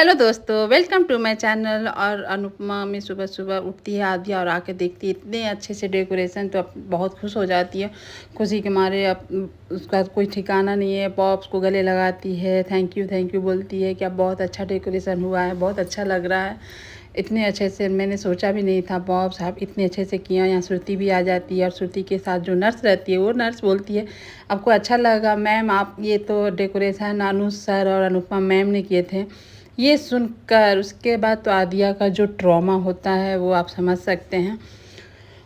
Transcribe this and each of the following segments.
Hello दोस्तों, welcome to my channel. और अनुपमा में सुबह सुबह उठती है आद्या और आके देखती है इतने अच्छे से डेकोरेशन, तो अब बहुत खुश हो जाती है। खुशी के मारे अब उसका कोई ठिकाना नहीं है। पॉप्स को गले लगाती है, थैंक यू बोलती है कि अब बहुत अच्छा डेकोरेशन हुआ है, बहुत अच्छा लग रहा है। इतने अच्छे से मैंने सोचा भी नहीं था, पॉप्स आप इतने अच्छे से किया। यहाँ श्रुति भी आ जाती है और श्रुति के साथ जो नर्स रहती है वो नर्स बोलती है आपको अच्छा लगा मैम, आप ये तो डेकोरेशन अनुज सर और अनुपमा मैम ने किए थे। ये सुनकर उसके बाद तो आदिया का जो ट्रॉमा होता है वो आप समझ सकते हैं।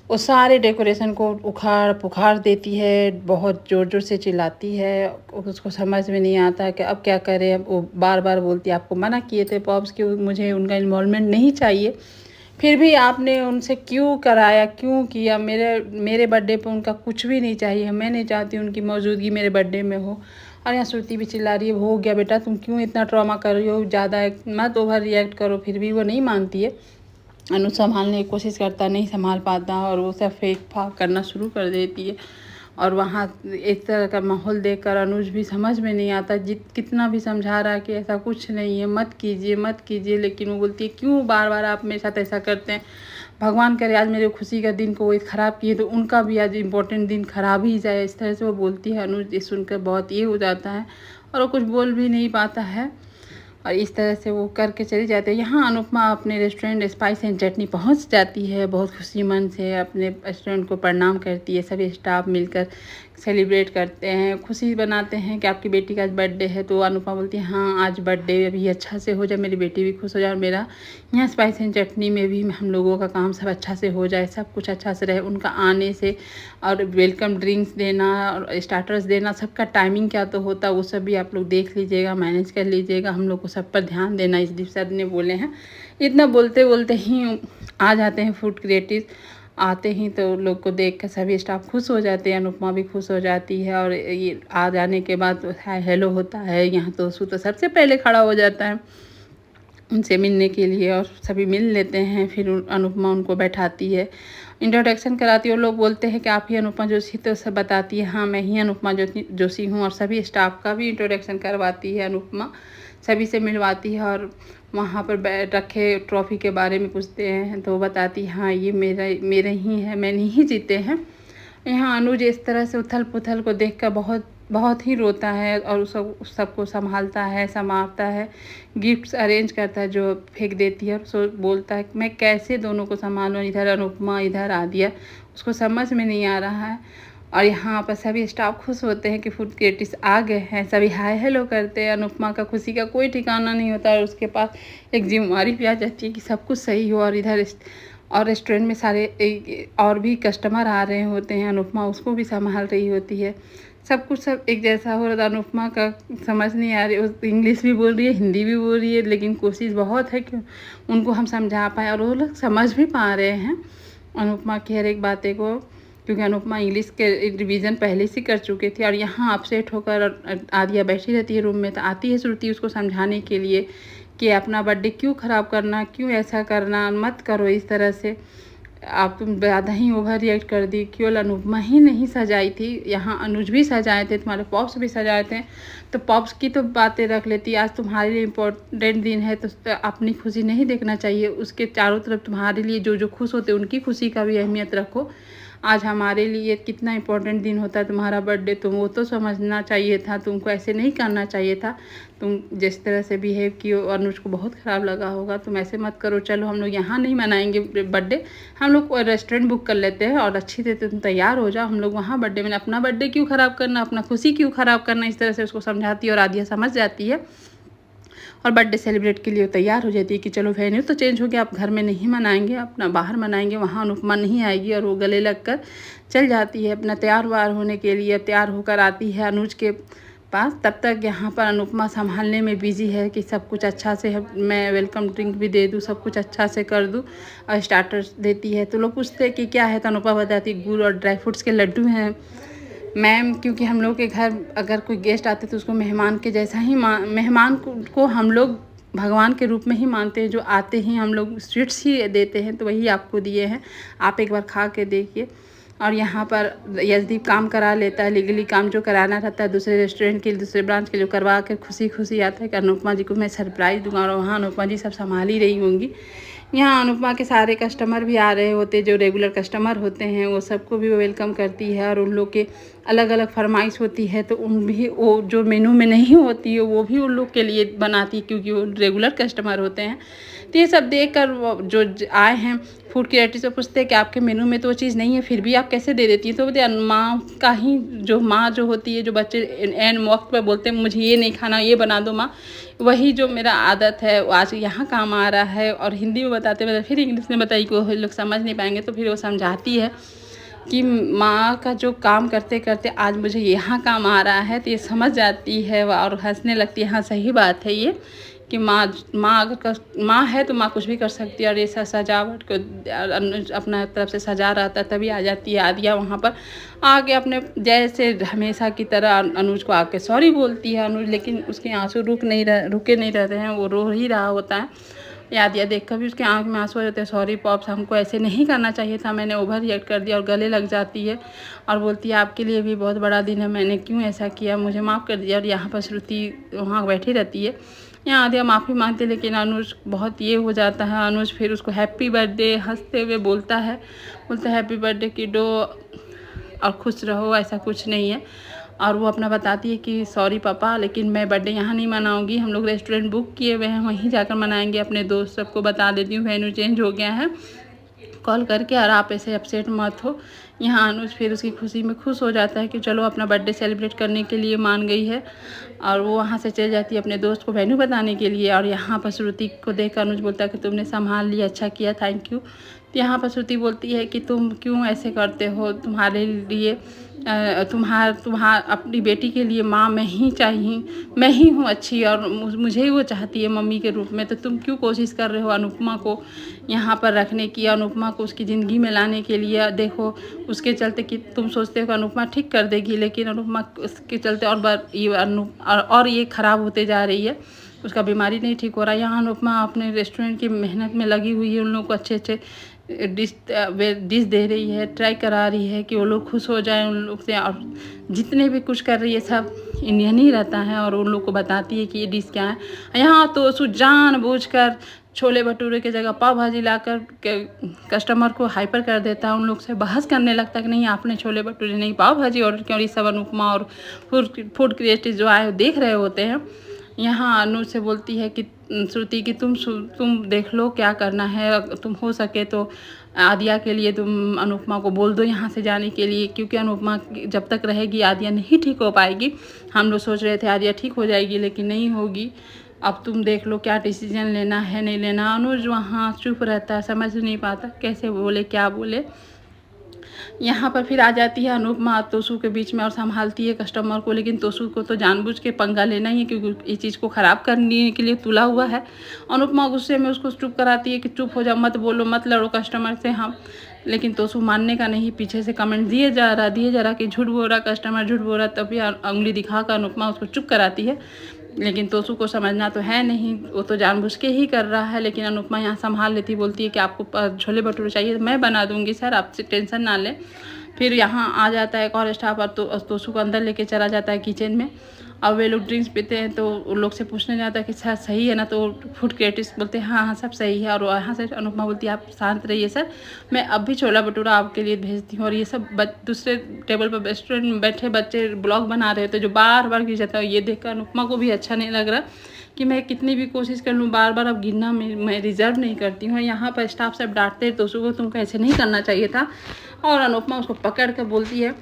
वो सारे डेकोरेशन को उखाड़ पुखाड़ देती है, बहुत ज़ोर ज़ोर से चिल्लाती है। उसको समझ में नहीं आता कि अब क्या करें। अब वो बार बार बोलती है आपको मना किए थे पॉप्स कि मुझे उनका इन्वॉल्वमेंट नहीं चाहिए, फिर भी आपने उनसे क्यों कराया, क्यों किया। मेरे बर्थडे पे उनका कुछ भी नहीं चाहिए, मैं नहीं चाहती उनकी मौजूदगी मेरे बर्थडे में हो। और यहाँ श्रुति भी चिल्ला रही है हो गया बेटा, तुम क्यों इतना ट्रॉमा कर रही हो, ज़्यादा मत ओवर रिएक्ट करो। फिर भी वो नहीं मानती है। अनुज संभालने की कोशिश करता, नहीं संभाल पाता और वो सब फेंक फाक करना शुरू कर देती है। और वहाँ इस तरह का माहौल देखकर अनुज भी समझ में नहीं आता, कितना भी समझा रहा है कि ऐसा कुछ नहीं है, मत कीजिए मत कीजिए, लेकिन वो बोलती है क्यों बार बार आप मेरे साथ ऐसा करते हैं। भगवान करे आज मेरे खुशी का दिन को वो ख़राब किए तो उनका भी आज इम्पोर्टेंट दिन ख़राब ही जाए। इस तरह से वो बोलती है। अनुज ये सुनकर बहुत ये हो जाता है और वो कुछ बोल भी नहीं पाता है और इस तरह से वो करके चली जाती है। यहाँ अनुपमा अपने रेस्टोरेंट स्पाइस एंड चटनी पहुँच जाती है, बहुत खुशी मन से अपने रेस्टोरेंट को प्रणाम करती है। सभी स्टाफ मिलकर सेलिब्रेट करते हैं, खुशी बनाते हैं कि आपकी बेटी का आज बर्थडे है। तो अनुपमा बोलती है हाँ आज बर्थडे अभी अच्छा से हो जाए, मेरी बेटी भी खुश हो जाए और मेरा यहाँ स्पाइस एंड चटनी में भी हम लोगों का काम सब अच्छा से हो जाए, सब कुछ अच्छा से रहे। उनका आने से और वेलकम ड्रिंक्स देना और स्टार्टर्स देना, सबका टाइमिंग क्या तो होता है वो सब भी आप लोग देख लीजिएगा, मैनेज कर लीजिएगा। हम लोग को सब पर ध्यान देना इस दीप सर ने बोले हैं। इतना बोलते बोलते ही आ जाते हैं फूड क्रिएटिव। आते ही तो लोग को देख कर सभी स्टाफ खुश हो जाते हैं, अनुपमा भी खुश हो जाती है। और ये आ जाने के बाद तो हाय हेलो होता है। यहाँ तो उसको तो सबसे पहले खड़ा हो जाता है उनसे मिलने के लिए और सभी मिल लेते हैं। फिर अनुपमा उनको बैठाती है, इंट्रोडक्शन कराती है और लोग बोलते हैं कि आप ही अनुपमा जोशी, तो सब बताती है हाँ मैं ही अनुपमा जोशी हूँ। और सभी स्टाफ का भी इंट्रोडक्शन करवाती है अनुपमा, सभी से मिलवाती है। और वहाँ पर रखे ट्रॉफ़ी के बारे में पूछते हैं तो वो बताती है हाँ ये मेरे ही है, मैंने ही जीते हैं। यहाँ अनुज इस तरह से उथल पुथल को देखकर बहुत बहुत ही रोता है और सबको संभालता है, संवारता है, गिफ्ट्स अरेंज करता है जो फेंक देती है। और सो बोलता है कि मैं कैसे दोनों को संभालूं, इधर अनुपमा इधर आदिया, उसको समझ में नहीं आ रहा है। और यहाँ पर सभी स्टाफ खुश होते हैं कि फूड क्रिएटिव्स आ गए हैं, सभी हाय हेलो करते हैं। अनुपमा का खुशी का कोई ठिकाना नहीं होता और उसके पास एक जिम्मेवारी भी आ जाती है कि सब कुछ सही हो। और रेस्टोरेंट में सारे और भी कस्टमर आ रहे होते हैं, अनुपमा उसको भी संभाल रही होती है। सब कुछ सब एक जैसा हो रहा था। अनुपमा का समझ नहीं आ रही, वो इंग्लिश भी बोल रही है हिंदी भी बोल रही है, लेकिन कोशिश बहुत है कि उनको हम समझा पाएँ और वो लोग समझ भी पा रहे हैं अनुपमा की हर एक बातें को, क्योंकि अनुपमा इंग्लिश के रिवीजन पहले से कर चुके थे। और यहाँ अपसेट होकर आदिया बैठी रहती है रूम में, तो आती है श्रुति उसको समझाने के लिए कि अपना बर्थडे क्यों ख़राब करना, क्यों ऐसा करना, मत करो इस तरह से, आप तुम ज़्यादा ही ओवर रिएक्ट कर दी। केवल अनुपमा ही नहीं सजाई थी, यहाँ अनुज भी सजाए थे, तुम्हारे पॉप्स भी सजाए थे। तो पॉप्स की तो बातें रख लेती, आज तुम्हारे लिए इम्पोर्टेंट दिन है तो अपनी खुशी नहीं देखना चाहिए, उसके चारों तरफ तुम्हारे लिए जो जो खुश होते उनकी खुशी का भी अहमियत रखो। आज हमारे लिए कितना इम्पोर्टेंट दिन होता है तुम्हारा बर्थडे, तुम वो तो समझना चाहिए था, तुमको ऐसे नहीं करना चाहिए था। तुम जिस तरह से बिहेव किए अनुज को बहुत ख़राब लगा होगा, तुम ऐसे मत करो। चलो हम लोग यहाँ नहीं मनाएंगे बर्थडे, हम लोग रेस्टोरेंट बुक कर लेते हैं और अच्छी से तुम तैयार हो जाओ, हम लोग वहाँ बर्थडे में, अपना बर्थडे क्यों ख़राब करना, अपना खुशी क्यों ख़राब करना। इस तरह से उसको समझाती है और आदिया समझ जाती है और बर्थडे सेलिब्रेट के लिए तैयार हो जाती है कि चलो वेन्यू तो चेंज हो गया, आप घर में नहीं मनाएंगे, अपना बाहर मनाएंगे, वहाँ अनुपमा नहीं आएगी। और वो गले लग कर चल जाती है अपना तैयार वार होने के लिए। तैयार होकर आती है अनुज के पास, तब तक यहाँ पर अनुपमा संभालने में बिजी है कि सब कुछ अच्छा से मैं वेलकम ड्रिंक भी दे दूँ, सब कुछ अच्छा से कर दूँ। और स्टार्टर्स देती है तो लोग पूछते हैं कि क्या है, तो अनुपमा बताती है गुड़ और ड्राई फ्रूट्स के लड्डू हैं मैम, क्योंकि हम लोग के घर अगर कोई गेस्ट आते तो उसको मेहमान के जैसा ही मेहमान को हम लोग भगवान के रूप में ही मानते हैं, जो आते ही हम लोग स्वीट्स ही देते हैं, तो वही आपको दिए हैं, आप एक बार खा के देखिए। और यहाँ पर यशदीप काम करा लेता है, लीगली काम जो कराना रहता है दूसरे रेस्टोरेंट के लिए, दूसरे ब्रांच के लिए करवा कर खुशी खुशी आता है कि अनुपमा जी को मैं सरप्राइज़ दूंगा। और वहाँ अनुपमा जी सब संभाल ही रही होंगी। यहाँ अनुपमा के सारे कस्टमर भी आ रहे होते, जो रेगुलर कस्टमर होते हैं वो सबको भी वेलकम करती है। और उन लोग के अलग अलग फरमाइश होती है, तो उन भी वो जो मेनू में नहीं होती है वो भी उन लोग के लिए बनाती है, क्योंकि वो रेगुलर कस्टमर होते हैं। तो ये सब देख कर जो आए हैं फूड क्रिएटिव से पूछते हैं कि आपके मेनू में तो वो चीज़ नहीं है, फिर भी आप कैसे दे देती हैं। तो बोलते माँ का ही, जो माँ जो होती है, जो बच्चे एंड वक्त पर बोलते हैं मुझे ये नहीं खाना, ये बना दो माँ, वही जो मेरा आदत है वो आज यहाँ काम आ रहा है। और हिंदी में बताते हैं, फिर इंग्लिश में बताई को लोग समझ नहीं पाएंगे, तो फिर वो समझाती है कि माँ का जो काम करते करते आज मुझे यहाँ काम आ रहा है। तो ये समझ जाती है और हंसने लगती है। हाँ सही बात है ये कि माँ अगर माँ है तो माँ कुछ भी कर सकती है। और ये सजावट को अपना तरफ से सजा रहा था, तभी आ जाती है आदिया वहाँ पर आके अपने जैसे हमेशा की तरह अनुज को आके सॉरी बोलती है अनुज, लेकिन उसके आंसू रुके नहीं रहते हैं, वो रो ही रहा होता है। आदिया देख कर भी उसके आँख में आंसू आ जाते हैं, सॉरी पॉप्स हमको ऐसे नहीं करना चाहिए था, मैंने ओवर रिएक्ट कर दिया। और गले लग जाती है और बोलती है आपके लिए भी बहुत बड़ा दिन है, मैंने क्यों ऐसा किया, मुझे माफ़ कर दिया। और यहाँ पर श्रुति वहाँ बैठी रहती है। यहाँ आदिया माफ़ी मांगती है, लेकिन अनुज बहुत ये हो जाता है। अनुज फिर उसको हैप्पी बर्थडे हंसते हुए बोलता है हैप्पी बर्थडे किडो और खुश रहो, ऐसा कुछ नहीं है। और वो अपना बताती है कि सॉरी पापा, लेकिन मैं बर्थडे यहाँ नहीं मनाऊंगी, हम लोग रेस्टोरेंट बुक किए हुए हैं, वहीं जाकर मनाएंगे। अपने दोस्त सबको बता देती हूँ वेन्यू चेंज हो गया है कॉल करके, और आप ऐसे अपसेट मत हो। यहाँ अनुज फिर उसकी खुशी में खुश हो जाता है कि चलो अपना बर्थडे सेलिब्रेट करने के लिए मान गई है। और वो वहाँ से चल जाती है अपने दोस्त को वेन्यू बताने के लिए। और यहाँ पर श्रुति को देख अनुज बोलता है कि तुमने संभाल लिया, अच्छा किया, थैंक यू। तो यहाँ पर श्रुति बोलती है कि तुम क्यों ऐसे करते हो, तुम्हारे लिए तुम्हार अपनी बेटी के लिए माँ मैं ही हूँ अच्छी, और मुझे ही वो चाहती है मम्मी के रूप में। तो तुम क्यों कोशिश कर रहे हो अनुपमा को यहाँ पर रखने की, अनुपमा को उसकी ज़िंदगी में लाने के लिए। देखो उसके चलते कि तुम सोचते हो कि अनुपमा ठीक कर देगी, लेकिन अनुपमा उसके चलते और ये ख़राब होते जा रही है, उसका बीमारी नहीं ठीक हो रहा है। यहाँ अनुपमा अपने रेस्टोरेंट की मेहनत में लगी हुई है, उन लोगों को अच्छे अच्छे डिश दे रही है, ट्राई करा रही है कि वो लोग खुश हो जाएं उन लोग से। और जितने भी कुछ कर रही है सब इंडियन ही रहता है, और उन लोग को बताती है कि ये डिश क्या है। यहाँ तो जानबूझकर छोले भटूरे की जगह पाव भाजी लाकर कस्टमर को हाइपर कर देता है, उन लोग से बहस करने लगता है कि नहीं आपने छोले भटूरे नहीं पाव भाजी ऑर्डर किया। और ये सब अनुपमा और फूड क्रिएटिव जो आए देख रहे होते हैं। यहाँ अनुज से बोलती है कि श्रुति कि तुम देख लो क्या करना है, तुम हो सके तो आदिया के लिए तुम अनुपमा को बोल दो यहाँ से जाने के लिए, क्योंकि अनुपमा जब तक रहेगी आदिया नहीं ठीक हो पाएगी। हम लोग सोच रहे थे आदिया ठीक हो जाएगी, लेकिन नहीं होगी। अब तुम देख लो क्या डिसीजन लेना है नहीं लेना। अनुज वहाँ चुप रहता है, समझ नहीं पाता कैसे बोले क्या बोले। यहाँ पर फिर आ जाती है अनुपमा तोसू के बीच में और संभालती है कस्टमर को, लेकिन तोसू को तो जानबूझ के पंगा लेना ही है, क्योंकि इस चीज़ को ख़राब करने के लिए तुला हुआ है। अनुपमा गुस्से में उसको चुप कराती है कि चुप हो जाओ, मत बोलो, मत लड़ो कस्टमर से हम। लेकिन तोसू मानने का नहीं, पीछे से कमेंट दिए जा रहा कि झूठ बोल रहा कस्टमर, झूठ बोल रहा। तभी उंगली दिखाकर अनुपमा उसको चुप कराती है, लेकिन तोसू को समझना तो है नहीं, वो तो जानबूझ के ही कर रहा है। लेकिन अनुपमा यहाँ संभाल लेती, बोलती है कि आपको छोले भटूरे चाहिए मैं बना दूँगी सर, आप टेंशन ना लें। फिर यहाँ आ जाता है एक और स्टाफ, और तोसू को अंदर लेके चला जाता है किचन में। और वे लोग ड्रिंक्स पीते हैं, तो उन लोग से पूछने जाता है कि सर सही है ना, तो फूड क्रिएटिव बोलते हैं हाँ हाँ सब सही है। और यहाँ से अनुपमा बोलती है आप शांत रहिए सर, मैं अब भी छोला भटूरा आपके लिए भेजती हूँ। और ये सब दूसरे टेबल पर रेस्टोरेंट में बैठे बच्चे ब्लॉग बना रहे थे, जो बार बार गिर जाता है। ये देखकर अनुपमा को भी अच्छा नहीं लग रहा कि मैं कितनी भी कोशिश कर लूँ, बार बार अब गिरना मैं रिजर्व नहीं करती हूँ। यहाँ पर स्टाफ सब डांटते हैं तोसू को, तुमको ऐसे नहीं करना चाहिए था। और अनुपमा उसको पकड़ कर बोलती है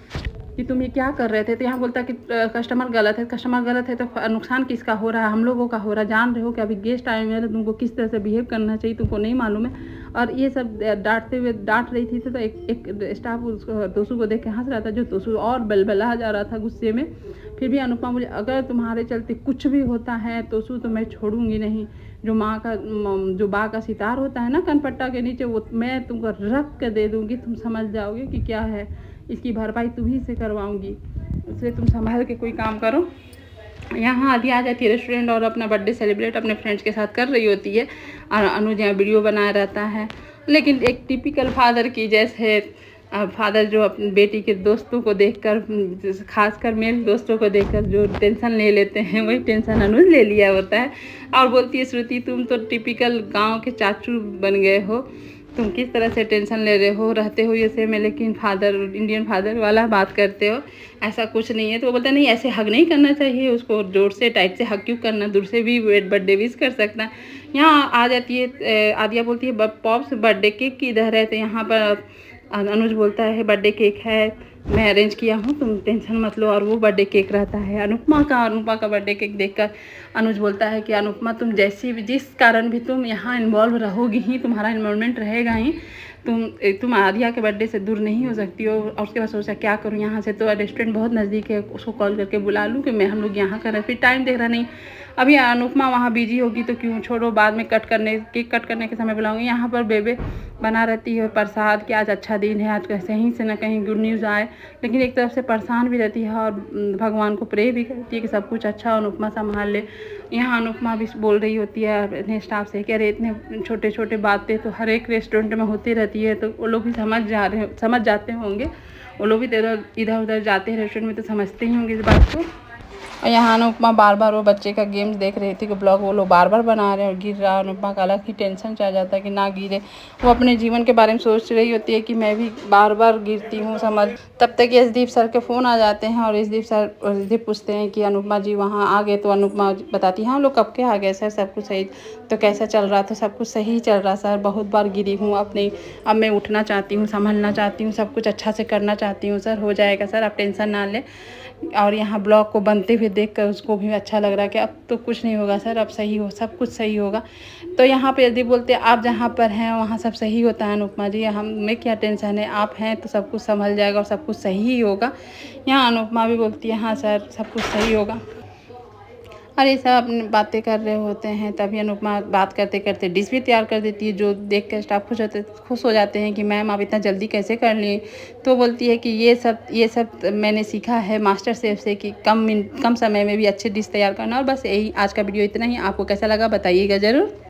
कि तुम ये क्या कर रहे थे। तो यहाँ बोलता है कि कस्टमर गलत है तो नुकसान किसका हो रहा है, हम लोगों का हो रहा है। जान रहे हो कि अभी गेस्ट आए हुए हैं, तो तुमको किस तरह से बिहेव करना चाहिए, तुमको नहीं मालूम है। और ये सब डांट रही थी। तो एक स्टाफ उसको तोसू को देख के हंस रहा था, जो तोसू और बलबला जा रहा था गुस्से में। फिर भी अनुपमा मुझे अगर तुम्हारे चलते कुछ भी होता है तोसू तो मैं छोड़ूंगी नहीं। जो बा का सितार होता है ना कनपट्टा के नीचे, वो मैं तुमको रख कर दे दूँगी, तुम समझ जाओगे कि क्या है, इसकी भरपाई तुम्ही से करवाऊंगी, इसलिए तुम संभाल के कोई काम करो। यहाँ आदि आ जाती है रेस्टोरेंट और अपना बर्थडे सेलिब्रेट अपने फ्रेंड्स के साथ कर रही होती है, और अनुज यहाँ वीडियो बना रहता है। लेकिन एक टिपिकल फादर की जैसे फादर जो अपनी बेटी के दोस्तों को देखकर, खासकर मेल दोस्तों को देखकर जो टेंशन ले लेते हैं, वही टेंशन अनुज ले लिया होता है। और बोलती है श्रुति तुम तो टिपिकल गांव के चाचू बन गए हो, तुम किस तरह से टेंशन ले रहे हो, रहते हो ऐसे में लेकिन फादर इंडियन फादर वाला बात करते हो, ऐसा कुछ नहीं है। तो वो बोलता नहीं ऐसे हग नहीं करना चाहिए, उसको जोर से टाइट से हग क्यों करना, दूर से भी बर्थडे विश कर सकता है। यहाँ आ जाती है आदिया, बोलती है पॉप्स बर्थडे केक किधर है, तो यहाँ पर अनुज बोलता है बर्थडे केक है, मैं अरेंज किया हूँ, तुम टेंशन मत लो। और वो बर्थडे केक रहता है अनुपमा का बर्थडे केक देखकर अनुज बोलता है कि अनुपमा तुम जैसी भी जिस कारण भी तुम यहाँ इन्वॉल्व रहोगी ही, तुम्हारा इन्वॉल्वमेंट रहेगा ही, तुम आदिया के बर्थडे से दूर नहीं हो सकती हो। और उसके बाद सोचा क्या करूँ, यहाँ से तो रेस्टोरेंट बहुत नज़दीक है, उसको कॉल करके बुला लूँ कि मैं हम लोग यहाँ कर रहे हैं, फिर टाइम देख रहा नहीं, अभी अनुपमा वहाँ बिजी होगी तो क्यों, छोड़ो बाद में केक कट करने के समय बुलाऊंगी। यहाँ पर बेबे बना रहती है प्रसाद कि आज अच्छा दिन है, आज कहीं से ना कहीं गुड न्यूज़ आए, लेकिन एक तरफ से परेशान भी रहती है और भगवान को प्रे भी करती है कि सब कुछ अच्छा अनुपमा संभाल ले। यहाँ अनुपमा भी बोल रही होती है अपने स्टाफ से कि अरे इतने छोटे छोटे बातें तो हर एक रेस्टोरेंट में होती रहती है, तो वो लोग भी समझ जाते होंगे, वो लोग भी इधर उधर जाते हैं रेस्टोरेंट में तो समझते ही होंगे इस बात को। और यहाँ अनुपमा बार बार वो बच्चे का गेम्स देख रही थी कि ब्लॉग वो लोग बार बार बना रहे हैं और गिर रहा, अनुपमा का अलग ही टेंशन चल जाता है कि ना गिरे। वो अपने जीवन के बारे में सोच रही होती है कि मैं भी बार बार गिरती हूँ समझ। तब तक यशदीप सर के फ़ोन आ जाते हैं और यशदीप पूछते हैं कि अनुपमा जी वहाँ आ गए, तो अनुपमा बताती है हाँ लोग कब के आ गए सर, सब कुछ सही, तो कैसा चल रहा था, सब कुछ सही चल रहा सर, बहुत बार गिरी हूँ अपने, अब मैं उठना चाहती हूँ, संभलना चाहती हूँ, सब कुछ अच्छा से करना चाहती हूँ सर, हो जाएगा सर, आप टेंशन ना लें। और यहाँ ब्लॉग को बनते हुए देखकर उसको भी अच्छा लग रहा है कि अब तो कुछ नहीं होगा सर, अब सही हो, सब कुछ सही होगा। तो यहाँ पे यदि बोलते आप जहाँ पर हैं वहाँ सब सही होता है अनुपमा जी, हमें क्या टेंशन है, आप हैं तो सब कुछ संभल जाएगा और सब कुछ सही ही होगा। यहाँ अनुपमा भी बोलती है हाँ सर सब कुछ सही होगा। और ये सब अपनी बातें कर रहे होते हैं, तभी अनुपमा बात करते करते डिश भी तैयार कर देती है, जो देख कर स्टाफ खुश हो जाते हैं कि मैम आप इतना जल्दी कैसे कर लिए। तो बोलती है कि ये सब मैंने सीखा है मास्टर शेफ से कि कम समय में भी अच्छे डिश तैयार करना। और बस यही आज का वीडियो इतना ही, आपको कैसा लगा बताइएगा ज़रूर।